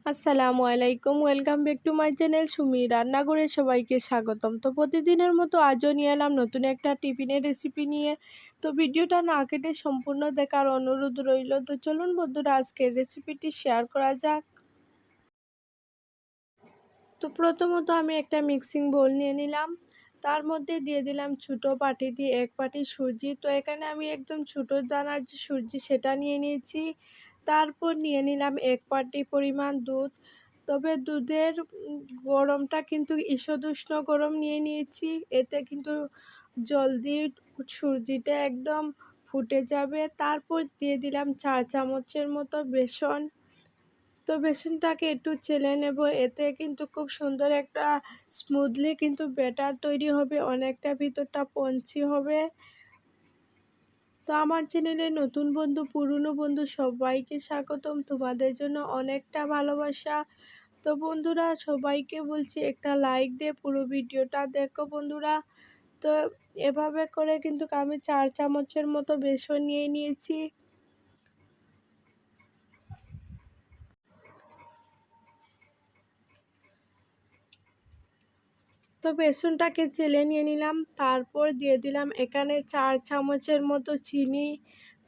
আসসালামু আলাইকুম, welcome back to my channel Sumi রান্নাঘরে সবাইকে স্বাগতম। তো প্রতিদিনের মতো আজও নিয়ে এলাম নতুন একটা টিফিনের রেসিপি নিয়ে। তো ভিডিওটা না কেটে সম্পূর্ণ দেখার অনুরোধ রইল। তো চলুন বন্ধুরা, আজকের রেসিপিটি শেয়ার করা যাক। তো প্রথমত আমি একটা মিক্সিং বোল নিয়ে নিলাম, তার মধ্যে দিয়ে দিলাম ছোটো বাটি দিয়ে 1 বাটি সুজি। তো এখানে আমি একদম ছোটো দানার যে সুজি সেটা নিয়ে নিয়েছি। তারপর নিয়ে নিলাম 1 বাটি পরিমাণ দুধ। তবে দুধের গরমটা কিন্তু ঈষৎ উষ্ণ গরম নিয়ে নিয়েছি, এতে কিন্তু জলদি সুজিটা একদম ফুটে যাবে। তারপর দিয়ে দিলাম 4 চামচের মতো বেসন। তো বেসনটাকে একটু চেলে নেব, এতে কিন্তু খুব সুন্দর একটা স্মুথলি কিন্তু ব্যাটার তৈরি হবে, অনেকটা ভিতরটা পঞ্চি হবে। তো আমার চ্যানেলে নতুন বন্ধু পুরনো বন্ধু সবাইকে স্বাগতম, তোমাদের জন্য অনেকটা ভালোবাসা। তো বন্ধুরা, সবাইকে বলছি একটা লাইক দিয়ে পুরো ভিডিওটা দেখো বন্ধুরা। তো এভাবে করে কিন্তু আমি 4 চামচের মতো বেসন নিয়ে নিয়েছি। তো বেসনটাকে চেলে নিয়ে নিলাম, তারপর দিয়ে দিলাম এখানে 4 চামচের মতো চিনি।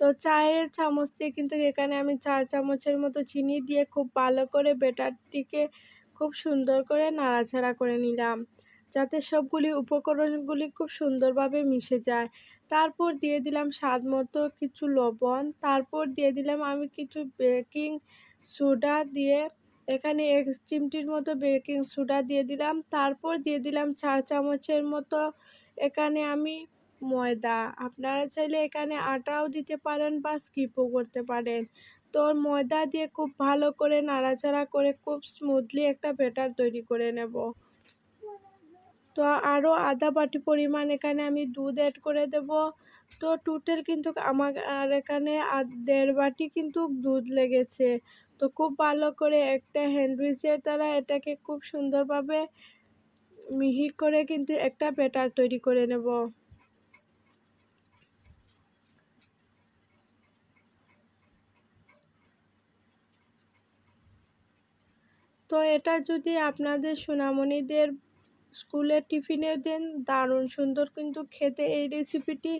তো চায়ের চামচ দিয়ে কিন্তু এখানে আমি 4 চামচের মতো চিনি দিয়ে খুব ভালো করে ব্যাটারটিকে খুব সুন্দর করে নাড়াচাড়া করে নিলাম, যাতে সবগুলি উপকরণগুলি খুব সুন্দরভাবে মিশে যায়। তারপর দিয়ে দিলাম স্বাদ মতো কিছু লবণ, তারপর দিয়ে দিলাম আমি কিছু বেকিং সোডা দিয়ে এখানে 1 চিমটির মতো বেকিং সোডা দিয়ে দিলাম। তারপর দিয়ে দিলাম 4 চামচের মতো এখানে আমি ময়দা। আপনারা চাইলে এখানে আটাও দিতে পারেন বা স্কিপও করতে পারেন। তো ময়দা দিয়ে খুব ভালো করে নাড়াচাড়া করে খুব স্মুথলি একটা ব্যাটার তৈরি করে নেব। তো আরও আধা বাটি পরিমাণ এখানে আমি দুধ অ্যাড করে দেব। তো টোটাল কিন্তু আমার এখানে 1.5 বাটি কিন্তু দুধ লেগেছে। তো খুব ভালো করে একটা হ্যান্ড উইচের দ্বারা এটাকে খুব সুন্দরভাবে মিহি করে কিন্তু একটা ব্যাটার তৈরি করে নেব। তো এটা যদি আপনাদের সোনামণিদের স্কুলের টিফিনে দেন, দারুণ সুন্দর কিন্তু খেতে এই রেসিপিটি।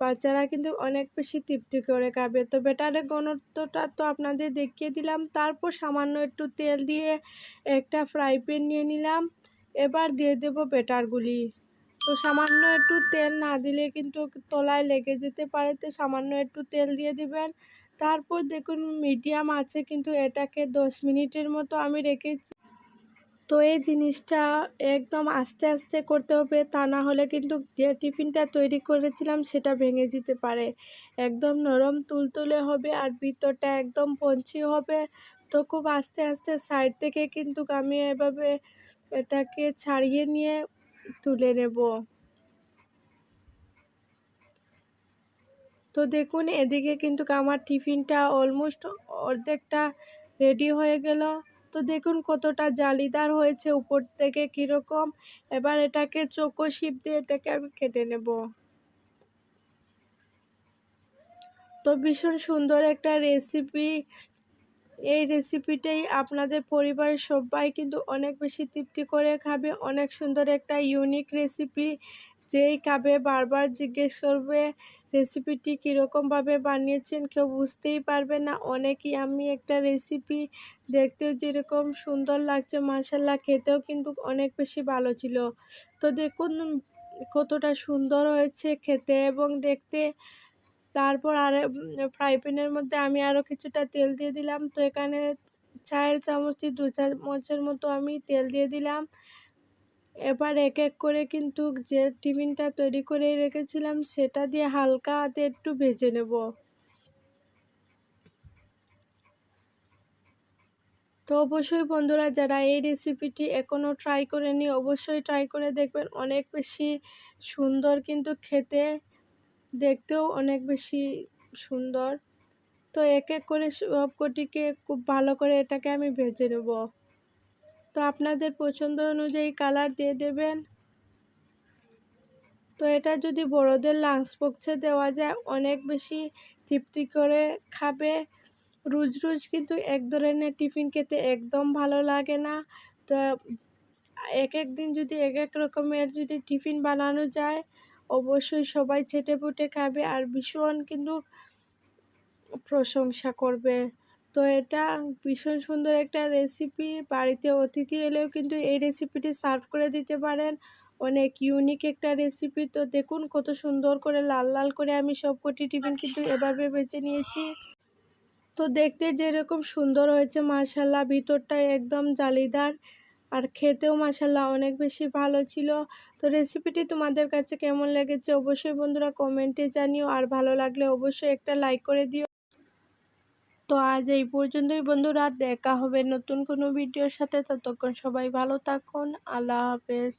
বাচ্চারা কিন্তু অনেক বেশি তৃপ্তি করে খাবে। তো ব্যাটারের ঘনত্বটা তো আপনাদের দেখিয়ে দিলাম। তারপর সামান্য একটু তেল দিয়ে একটা ফ্রাই প্যান নিয়ে নিলাম, এবার দিয়ে দেব ব্যাটারগুলি। তো সামান্য একটু তেল না দিলে কিন্তু তলায় লেগে যেতে পারে, তো সামান্য একটু তেল দিয়ে দিবেন। তারপর দেখুন মিডিয়াম আছে কিন্তু এটাকে 10 মিনিটের মতো আমি রেখেছি। তো এই জিনিসটা একদম আস্তে আস্তে করতে হবে, তা না হলে কিন্তু যে টিফিনটা তৈরি করেছিলাম সেটা ভেঙে যেতে পারে। একদম নরম তুলতুলে হবে আর ভিতরটা একদম পঞ্চি হবে। তো খুব আস্তে আস্তে সাইড থেকে কিন্তু আমি এভাবে এটাকে ছাড়িয়ে নিয়ে তুলে নেব। তো দেখুন এদিকে কিন্তু আমার টিফিনটা অলমোস্ট অর্ধেকটা রেডি হয়ে গেল। তো দেখুন কতটা জালিদার হয়েছে, উপর থেকে কীরকম। এবার এটাকে চোখো শিপ দিয়ে এটাকে আমি কেটে নেব। তো ভীষণ সুন্দর একটা রেসিপি। এই রেসিপিটাই আপনাদের পরিবারের সবাই কিন্তু অনেক বেশি তৃপ্তি করে খাবে। অনেক সুন্দর একটা ইউনিক রেসিপি, যেই খাবে বারবার জিজ্ঞেস করবে রেসিপিটি কীরকমভাবে বানিয়েছেন, কেউ বুঝতেই পারবে না। অনেকই আমি একটা রেসিপি, দেখতেও যেরকম সুন্দর লাগছে মাশাআল্লাহ, খেতেও কিন্তু অনেক বেশি ভালো ছিল। তো দেখুন কতটা সুন্দর হয়েছে খেতে এবং দেখতে। তারপর ফ্রাই প্যানের মধ্যে আমি আরও কিছুটা তেল দিয়ে দিলাম। তো এখানে চায়ের চামচ দিয়ে 2 চামচের মতো আমি তেল দিয়ে দিলাম। এবার এক এক করে কিন্তু যে টিফিনটা তৈরি করে রেখেছিলাম সেটা দিয়ে হালকা হাতে একটু ভেজে নেব। তো অবশ্যই বন্ধুরা, যারা এই রেসিপিটি এখনও ট্রাই করেনি অবশ্যই ট্রাই করে দেখবেন। অনেক বেশি সুন্দর কিন্তু খেতে, দেখতেও অনেক বেশি সুন্দর। তো এক এক করে সবকটিকে খুব ভালো করে এটাকে আমি ভেজে নেব। তো আপনাদের পছন্দ অনুযায়ী কালার দিয়ে দেবেন। তো এটা যদি বড়দের লাঞ্চ বক্সে দেওয়া যায় অনেক বেশি তৃপ্তি করে খাবে রোজ রোজ কিন্তু এক ধরনের টিফিন খেতে একদম ভালো লাগে না। তো এক এক দিন যদি এক এক রকমের যদি টিফিন বানানো যায়, অবশ্যই সবাই চেটেপুটে খাবে আর ভীষণ কিন্তু প্রশংসা করবে। তো এটা ভীষণ সুন্দর একটা রেসিপি, বাড়িতে অতিথি এলেও কিন্তু এই রেসিপিটি সার্ভ করে দিতে পারেন। অনেক ইউনিক একটা রেসিপি। তো দেখুন কত সুন্দর করে লাল লাল করে আমি সবকটি টিফিন কিন্তু এভাবে বেছে নিয়েছি। তো দেখতে যেরকম সুন্দর হয়েছে মাশাআল্লাহ, ভিতরটা একদম জালিদার আর খেতেও মাশাআল্লাহ অনেক বেশি ভালো ছিল। তো রেসিপিটি তোমাদের কাছে কেমন লেগেছে অবশ্যই বন্ধুরা কমেন্টে জানিও, আর ভালো লাগলে অবশ্যই একটা লাইক করে দিও। তো আজ এই পর্যন্তই বন্ধুরা, দেখা হবে নতুন কোনো ভিডিওর সাথে। ততক্ষণ সবাই ভালো থাকুন। আল্লাহ হাফেজ।